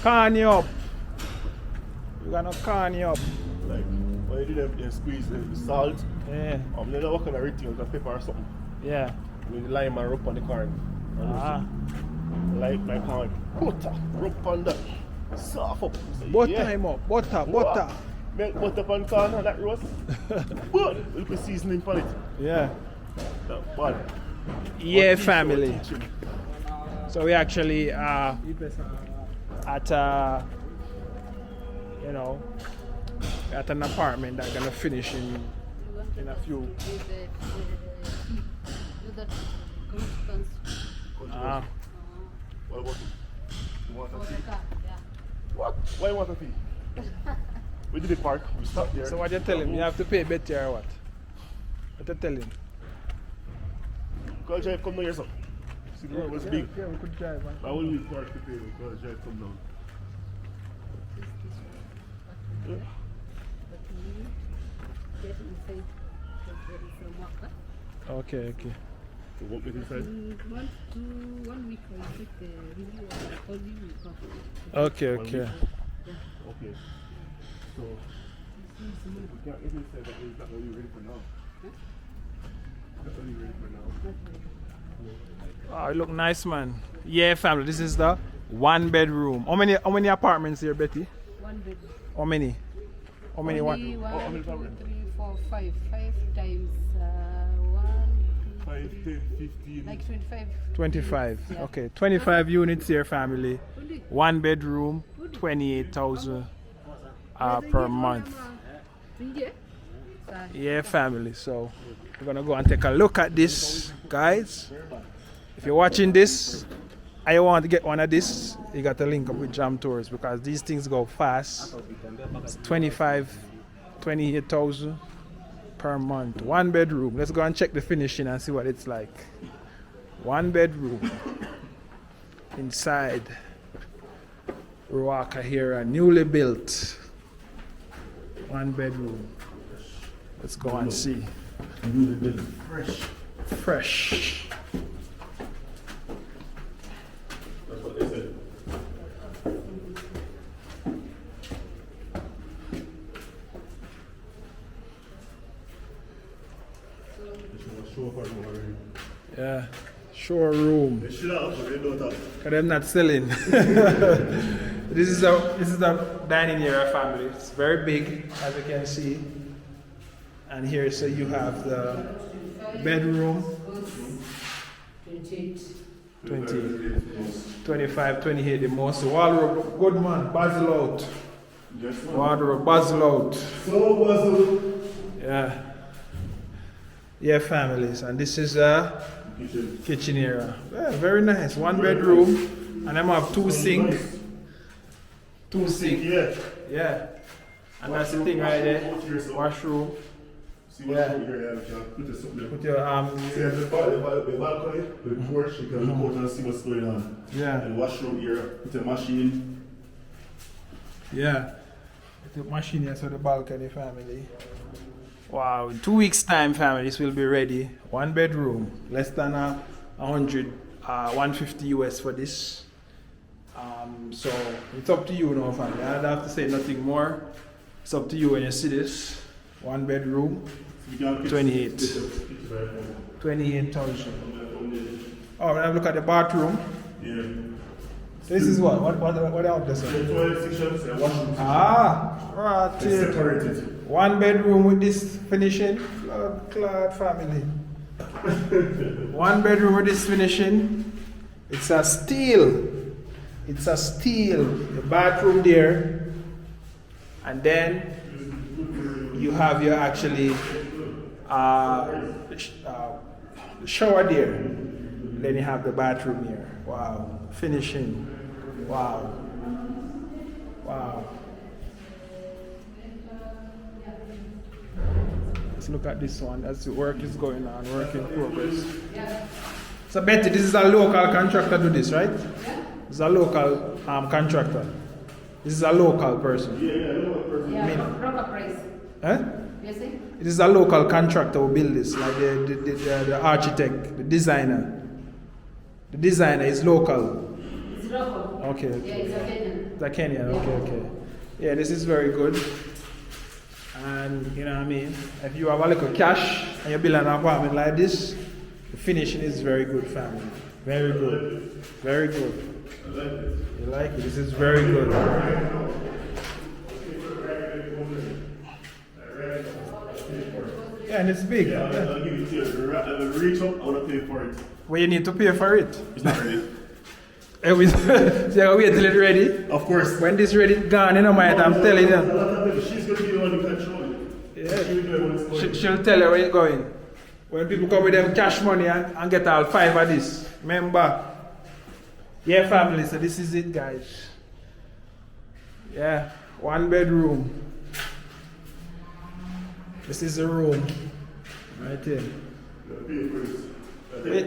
Corn you up. We're gonna corn you up. Like, when you do them, you squeeze the salt. Yeah. Then I work on everything with the pepper or something. Yeah. With the lime and rub on the corn. Ah. Like how butter, rub on that. Soft up. Butter him up. Butter. Make butter on corn and that roast. But look at seasoning on it. Yeah. That bad. Yeah, family. So we actually at you know, at an apartment that's gonna finish in a few. Ah. What about it? You want a tea? What? Why you want a tea? We did the park. We stopped there. So what you tell him? You have to pay better or what? What you tell him? Girl drive come down here, son. See the road was big. Yeah, we could drive. I will leave park to pay. Girl drive come down. Yeah. Okay. So what we inside? 1 week I take the review of all the week. Okay. Okay. So we can't get inside that is not really ready for now. Not really ready for now. Oh, it look nice, man. Yeah, family. This is the 1 bedroom. How many apartments here, Betty? 1 bedroom. How many? How many? Only One? 1, 2, 3, 4, 5. 5 times 1, 5, 10, 15. like 25. 25. Yeah. Okay, 25 units here, family. Only 1 bedroom, 28,000 per month. Yeah, family. So we're gonna go and take a look at this, guys. If you're watching this, I want to get one of this. You got to link up with Jam Tours because these things go fast. It's 28,000 per month. 1 bedroom. Let's go and check the finishing and see what it's like. 1 bedroom inside Ruaka here, newly built. 1 bedroom. Let's go and see. Newly built. Fresh. That's what they said. Yeah. Showroom. They should have, but they don't have. Cause they're not selling. This is the dining area, family. It's very big, as you can see. And here, so you have the bedroom. 28. 20, 25, 28 the most. Wardrobe, good man, basil out. Wardrobe, basil out. So basil. Yeah. Yeah, families. And this is kitchen area. Yeah, very nice. 1 bedroom. And I'm have 2 sinks. 2 sinks. Yeah. Yeah. And that's the thing right there. Washroom. See what's over here, yeah, put this up there. Put your See, the balcony, the porch, you can look out and see what's going on. Yeah. And washroom here, put a machine. Yeah. The machine here, so the balcony, family. Wow, in 2 weeks' time, family, this will be ready. 1 bedroom, less than 150 US for this. So it's up to you now, family. I don't have to say nothing more. It's up to you when you see this. 1 bedroom, 28,000. Oh, when I look at the bathroom. Yeah. This is what else this one? The toilet sections and washroom. Right It's here. separated. 1 bedroom with this finishing. Clad family. 1 bedroom with this finishing. It's a steel. The bathroom there. And then you have your actually shower there. Then you have the bathroom here. Wow. Finishing. Wow. Let's look at this one as the work is going on, work in progress. So Betty, this is a local contractor do this, right? This is a local contractor. This is a local person. Local person. Yeah, proper price. Eh? You see? It is a local contractor who build this, like the architect, the designer. The designer is local. It's local. Okay. Yeah, it's a Kenyan. The Kenyan, okay. Yeah, this is very good. And you know what I mean? If you have a little cash and you build an apartment like this, the finishing is very good, family. Very good. Very good. You like it? This is very good. Yeah, and it's big. I'll give it to you. The reach up, I want to pay for it. Well, you need to pay for it. It's not ready. So you gotta wait till it's ready. Of course. When this ready, gone, you know, mate, I'm telling you. She's going to be the one who control it. Yeah. She'll know where it's going. She'll tell you where you're going. When people come with them cash money and get all 5 of this. Remember? Yeah, family, so this is it, guys. Yeah, 1 bedroom. This is the room. Right here.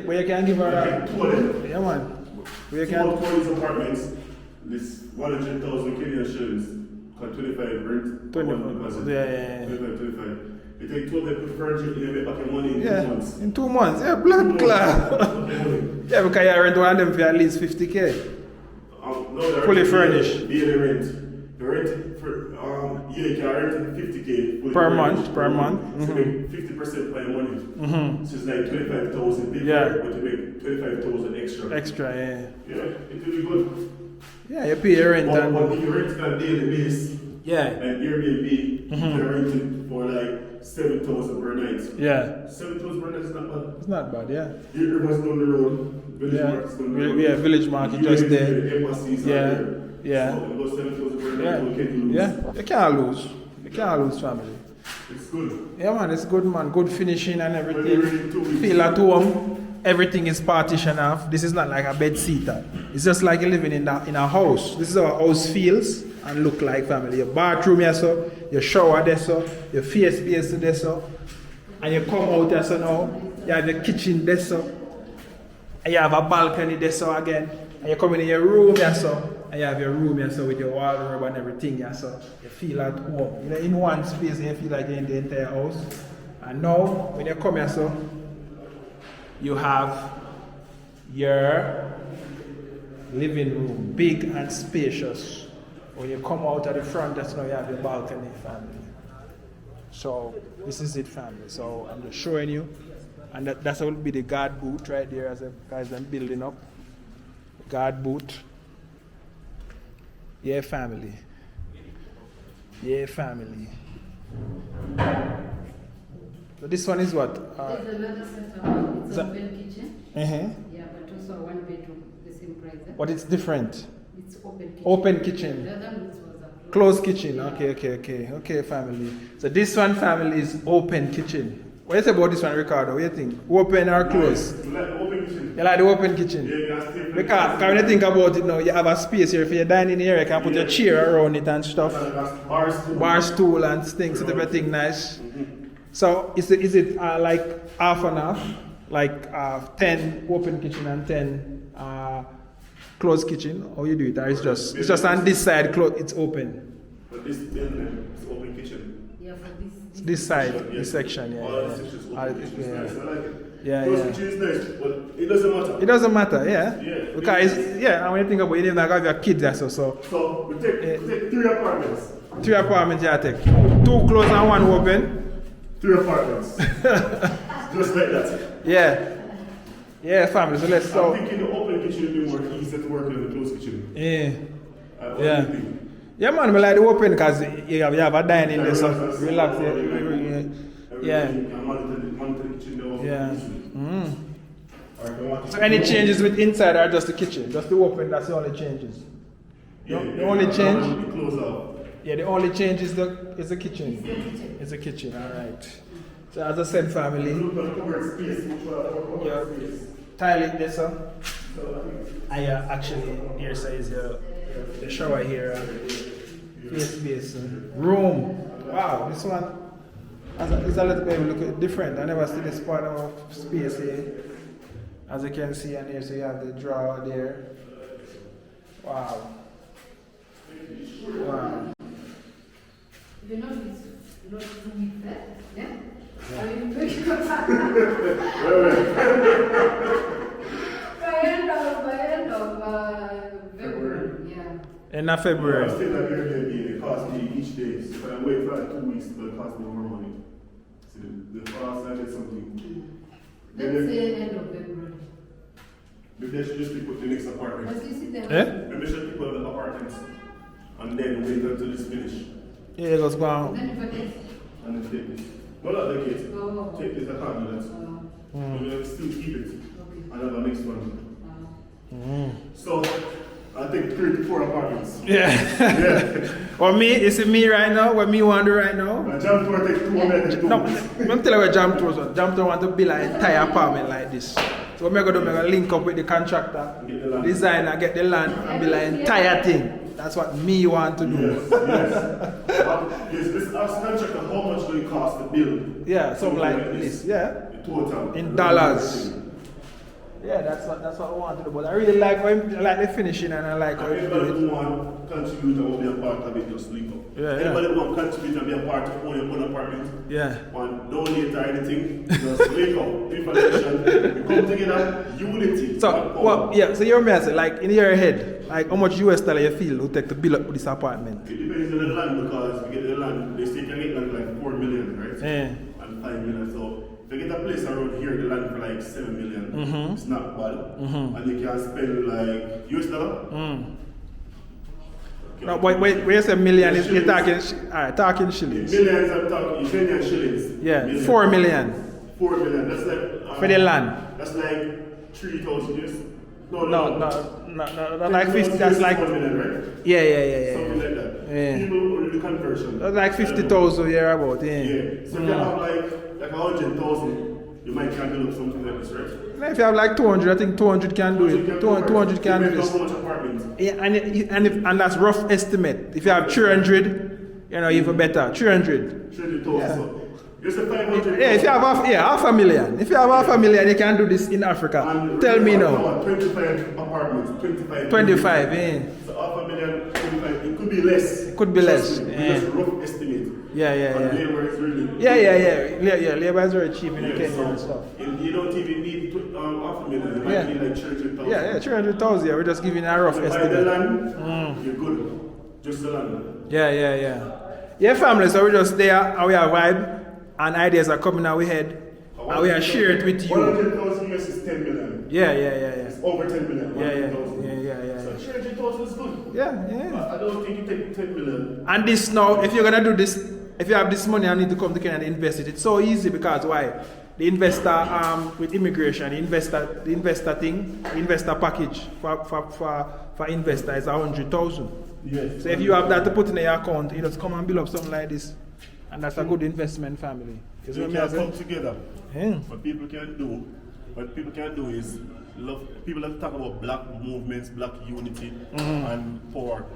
Where you can give her that? 2 of them. Yeah, man. Where you 2 can. of these apartments, this 100,000 Kenyan shillings, 25 rent. 25. Yeah. 25. They take 2 of them, put furniture in, they back your money in 2 Yeah, months. in 2 months. Yeah, blood clot. Yeah, because you rent one of them for at least 50K. No, Fully furnished. Daily rent. The rent for, you can rent 50K. fully Per furnished. month. So make 50% by your money. So it's like 25,000 big, Yeah. but you make 25,000 extra. Extra, yeah. Yeah, it will be good. Yeah, you pay your rent But and. if you rent on a daily basis, Yeah. and Airbnb, you can rent it for like 7,000 per night. Yeah. 7,000 per night is not bad. It's not bad, yeah. Everyone's down the road. Village Yeah. market's down the road. Yeah, village market just there. The embassies Yeah. are there. Yeah. So about 7,000 per night, Yeah. you can lose. Yeah. You can't lose. You can't lose, family. It's good. Yeah, man, it's good, man. Good finishing and When you're everything. ready in 2 weeks. Feel at home. Everything is partitioned off. This is not like a bed seater. It's just like you're living in a house. This is how a house feels and look like, family. Your bathroom here, so your shower there, so your face space there, so, and you come out there, so now you have your kitchen there, so, and you have a balcony there, so again, and you come in your room here, so, and you have your room here, so with your wardrobe and everything here, so you feel at home. You know, in one space, you feel like you're in the entire house. And now, when you come here, so, you have your living room, big and spacious. When you come out at the front, that's now you have your balcony, family. So this is it, family. So I'm just showing you, and that's will be the guard booth right there as the guys are building up. Guard booth. Yeah, family. Yeah, family. So this one is what? There's another setup. It's So- open kitchen. Uh-huh. Yeah, but also a 1 bedroom, the same price. But it's different. It's open kitchen. Open kitchen. The other one was a Closed kitchen. Okay, family. So this one, family, is open kitchen. What do you say about this one, Ricardo? What do you think? Open or closed? You like the open kitchen? You like the open kitchen? Yeah, you can stay Because when you think about it now, you have a space here. If you're dining here, you can put your chair around it and stuff. Bars too. Bar stool and things, so everything nice. So is it like half and half? Like 10 open kitchen and 10 closed kitchen? Or you do it? Or it's just on this side, it's open. But this building is open kitchen. yeah, for this. This side, this section, yeah. All the sections open kitchen. It's nice. I like it. Yeah, Closed yeah. kitchen is nice, but it doesn't matter. It doesn't matter, yeah. Yeah. Because and when you think about it, you don't have your kids there, so So we take 3 apartments. 3 apartments you take. 2 closed and 1 open. 3 apartments. Just like that. Yeah. Yeah, family. So let's I'm so thinking the open kitchen will be more easy to work than the closed kitchen. yeah. What do Yeah. you think? Yeah, man, I like the open because you have a dining there, so relax. Yeah. I'm monitor the kitchen door. Yeah. Alright, So any changes with inside are just the kitchen, just the open. That's the only changes. The only change. Close out. Yeah, the only change is the kitchen. It's the kitchen. All right. So as I said, family, Look at the covered space. yeah, tile it there, so. And actually, here says the shower here, face basin, room. Wow, this one is a little bit look different. I never see this part of space here. As you can see, and here, so you have the drawer there. Wow. Wow. You know it's not too with that, yeah? I mean, by end of In a I February. stayed at Airbnb, it cost me each day. So if I wait for like 2 weeks, it's going to cost me more money. So the cost I did something. Let's say end of February. Maybe they should just be put the next apartment. But you see them. Maybe they should people in the apartments. And then wait until it's finished. Yeah, it goes down. Then you forget. And then take this. No, not take it. Oh. Take this, I can't do that. We'll still keep it. Okay. And have a next one. Mm. So, I think 3 to 4 apartments. Yeah. Yeah. Or me, is it me right now? What me want to do right now? I jump to take 200. No, I'm telling you what Jam Tours want. Jam Tours want to build an entire apartment like this. So what I'm going to do, I'm going to link up with the contractor, Get the land. designer, get the land, and build an entire thing. That's what me want to do. Yes, yes. Yes, this ask contractor how much will it cost to build? Yeah, something like this. Yeah. Total. In dollars. Yeah, that's what I want to do. But I really like the finishing and I like how you Anybody do who it. want to contribute and will be a part of it, just link up. Yeah, Anybody who want to contribute and be a part of owning your own apartment, Yeah. want donate or anything, just link up. Information. We come together, unity. So, not power. well, yeah, so you're saying, like in your head, like how much US dollar you feel would take to build up this apartment? It depends on the land because we get the land, they say you can get land like 4 million, right? Yeah. And 5 million. So if you get a place around here, the land for like 7 million, it's not bad. And you can spend like US dollar. No, but wait, you say million, you're talking, talking shillings. Millions, I'm talking Kenyan shillings. Yeah, Million. 4 million 4 million, that's like. for the land. That's like 3,000 years. No, like 50, that's like, 1 million, right? yeah. Something like that. Yeah. People only do conversion. That's like 50,000 here about, yeah. Yeah. So if you have like 100,000, you might can build up something like this, right? Now if you have like 200, I think 200 can do it. 200 can do Depends this. on how much apartments. Yeah, and that's rough estimate. If you have 300, you know, even better. 300. 300,000. Yeah. So you say 500. Yeah, if you have half a million. If you have half a million, you can do this in Africa. And Tell me now. 25 apartments. 25. 25, yeah. So half a million, 25. It could be less. It could be less, Trust me, yeah. Just rough estimate. Yeah. And labor is really. Yeah. Labor is very cheap in Kenya so and stuff. You don't even need half a million. You might Yeah. need like 300,000. Yeah, 300,000. Yeah, we're just giving a rough Buy the estimate. land, you're good. Just the land. Yeah. Yeah, family. So we're just there and we have vibe and ideas are coming our head and we are share it with you. 100,000 US is 10 million. Yeah. It's over 10 million. Yeah. 100,000. So 300,000 is good. Yeah. I don't think you take 10 million. And this now, if you're gonna do this, if you have this money, I need to come to Kenya and invest it. It's so easy because why? The investor with immigration, the investor thing, the investor package for investor is 100,000. Yes. So if you have that to put in your account, you just come and build up something like this, and that's a good investment family. You see They what can I'm saying? come together. Yeah. What people can do is people that talk about black movements, black unity and power.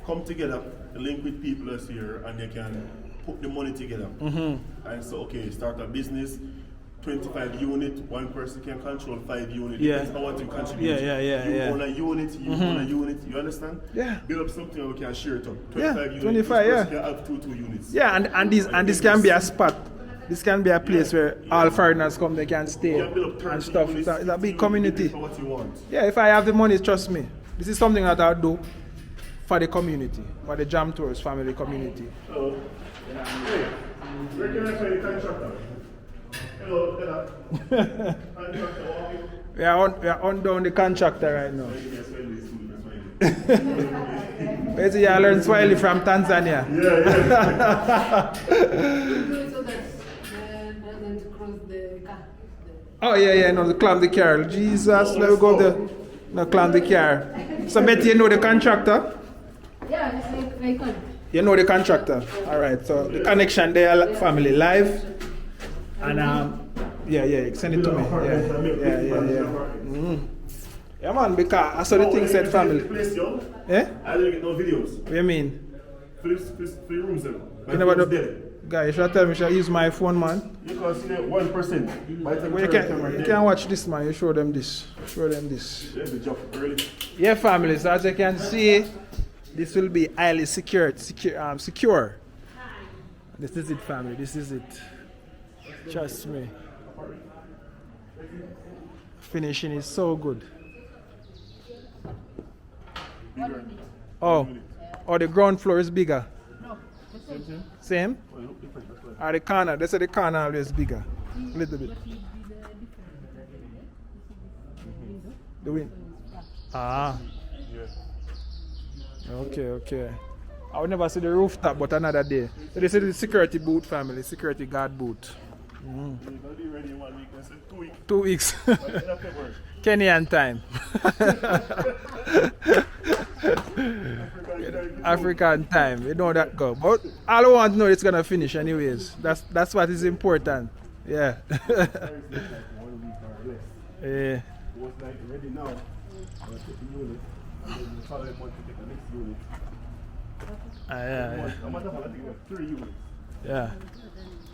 Come together, link with people that's here and they can put the money together. And so start a business, 25 unit, one person can control 5 units. Yeah. Depends on what you contribute. Yeah. You own a unit, own a unit, you understand? Yeah. Build up something and we can share it up. 25 Yeah, units. 25, each person yeah. can have two units. Yeah, and this can be a spot. This can be a place where all foreigners come, they can stay You can build up 30 and stuff. units, It's a big you community. for what you want. Yeah, if I have the money, trust me. This is something that I'll do for the community, for the Jam Tours family community. Hello. Hey, where can I find the contractor? Hello, Contractor, We are on down the contractor right now. Basically, I learned Swahili from Tanzania. Yeah. Do it so that doesn't cross the car. Oh yeah, no, the climb the car. Jesus, let me go there. No, climb the car. So Betty, you know the contractor? Yeah, it's like on. You know the contractor. Alright, so the connection there, family live. And yeah, send it to me. Yeah. Yeah man, because I saw the thing said family. Eh? I didn't get no videos. What do you mean? Free rooms then. You know what guy, you should tell me, should I use my phone, man? You can see that 1%. By the time Well, you can't watch this, man. You show them this. Yeah, the job early. Yeah, family. So as you can see, this will be highly secure. This is it, family. This is it. Trust me. Finishing is so good. Oh, oh, the ground floor is bigger. No, the Same thing? Same? Oh, it look different, that's why. Or the corner? They say the corner always bigger. A little bit. The wind. Ah. Yeah. Okay. I would never see the rooftop, but another day. So this is the security boot family, security guard boot. You're going to be ready in 1 week, I said 2 weeks. 2 weeks. But it's not February. Kenyan time. African time. You know that go. But all I want to know is gonna finish anyways. That's what is important. Yeah. Like 1 week or less. Yeah. It was like ready now. I'll take the unit. And then the following month to take the next unit. Yeah. I'm not I think it was 3 units. Yeah.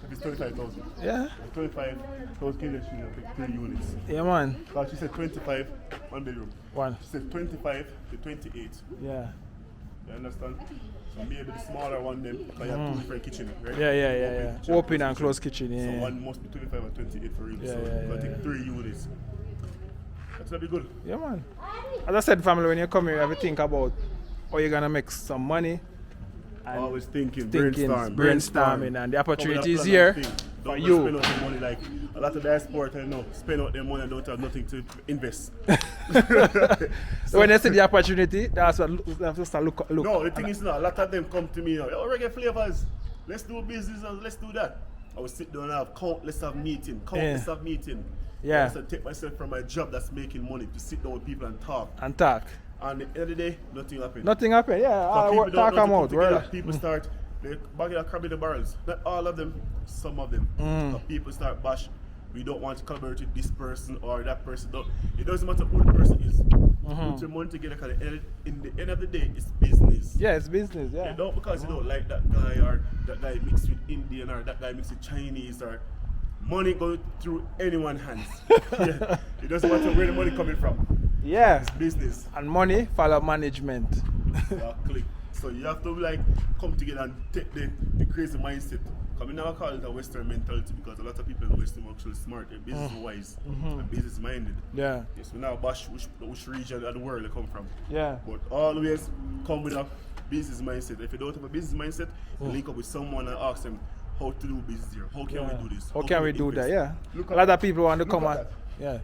If it's 25,000. Yeah. 25,000 Kenyan shillings, I'll take 3 units. Yeah, man. But she said 25, 1 bedroom. One. She said 25 to 28. Yeah. You understand? So maybe the smaller one then, because you have 2 different kitchen, right? Yeah. Open and close kitchen. So Yeah. one must be 25 and 28 for real. Yeah, So yeah, I think yeah. 3 units. That's gonna be good. Yeah, man. As I said, family, when you come here, you have to think about how you're gonna make some money. And Always thinking, brainstorming, and the opportunity is Come with a here plan and think. for Don't you. spend out the money like a lot of diaspora, I know, spend out their money and don't have nothing to invest. When they see the opportunity, that's what that's just a look. No, the thing is now, a lot of them come to me, oh, reggae flavors, let's do business and let's do that. I will sit down and have countless of meeting. Yeah. I take myself from my job that's making money to sit down with people and talk. And talk. And at the end of the day, nothing happened. Nothing happened. Yeah, So people don't talk know to them come out. together. Well, People start, they bagging a crab in the barrels. Not all of them, some of them. So people start bash. We don't want to collaborate with this person or that person. It doesn't matter who the person is. Put your money together because in the end of the day, it's business. yeah, it's business. Yeah. You don't because you don't like that guy or that guy mixed with Indian or that guy mixed with Chinese or money going through anyone's hands. Yeah. It doesn't matter where the money coming from. Yeah. It's business. And money follow management. Exactly. So you have to like come together and take the crazy mindset. Because we never call it a Western mentality because a lot of people in the Western are actually smart and business wise and business minded. Yeah. Yes, we now bash which region of the world they come from. Yeah. But always come with a business mindset. If you don't have a business mindset, you link up with someone and ask them how to do business here. How can we do this? How can we do that? invest? Yeah. Look A at lot that. of people want to Look come at and that. yeah.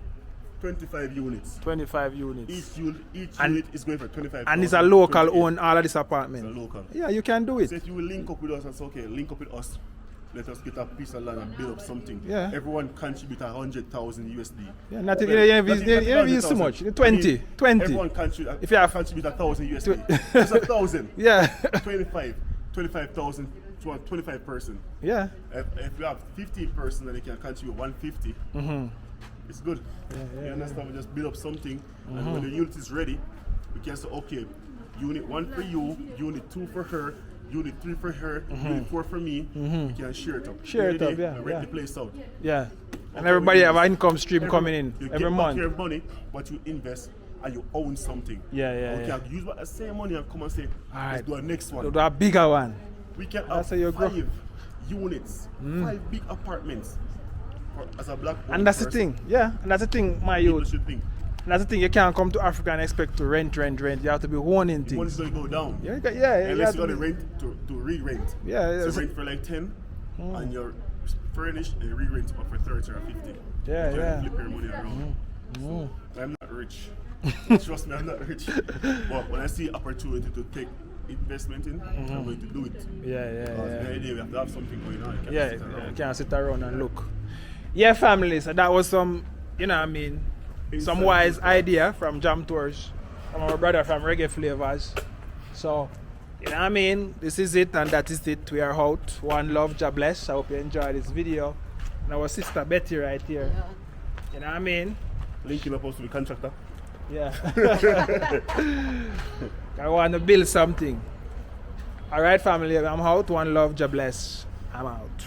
25 units. 25 units. Each And- unit is going for 25. And it's a local own all of this apartment. It's a local. Yeah, you can do So it. if you will link up with us and say, okay, link up with us. Let us get a piece of land and build up something. Yeah. Everyone contribute 100,000 USD. Yeah, not Well, you use too much. 20. Everyone contribute. If you have- contribute 1,000 USD. It's 1,000. Yeah. 25,000 to a 25 person. Yeah. If you have 15 person and they can contribute 150, it's good. You understand? We just build up something, and when the unit is ready, we can say, okay, unit 1 for you, unit 2 for her, unit 3 for her, unit 4 for me. We can share it up. Share it up, yeah, And rent yeah. the place out. Yeah. And Okay, everybody we have do an this. income stream coming in You every get back month. your money, but you invest and you own something. Yeah. Okay, I use that same money and come and say, Alright. let's do a next one. Do a bigger one. We can That's have how you grow. 5 units, 5 big apartments as a black And that's the thing. Yeah. And that's the thing, my People youth. should think. And that's the thing. You can't come to Africa and expect to rent. You have to be owning The money's things. going to go down. Yeah. You Unless have you're to going to be- rent to re-rent. Yeah. So rent for like 10 and you're furnished and re-rent for 30 or 50. Yeah, You can yeah. flip your money around. So I'm not rich. Trust me, I'm not rich. But when I see opportunity to take investment in, I'm going to do it. Yeah. Because the idea we have to have something going on. You can't Yeah, sit around. you can't sit around and look. Yeah, family. So that was some, you know what I mean, some Insight. wise idea from Jam Tours, from our brother from Reggae Flavors. So, you know what I mean, this is it and that is it. We are out. One love, God bless. I hope you enjoyed this video. And our sister Betty right here. You know what I mean? Linking up us with the contractor. Yeah. I want to build something. All right, family. I'm out. One love, God bless. I'm out.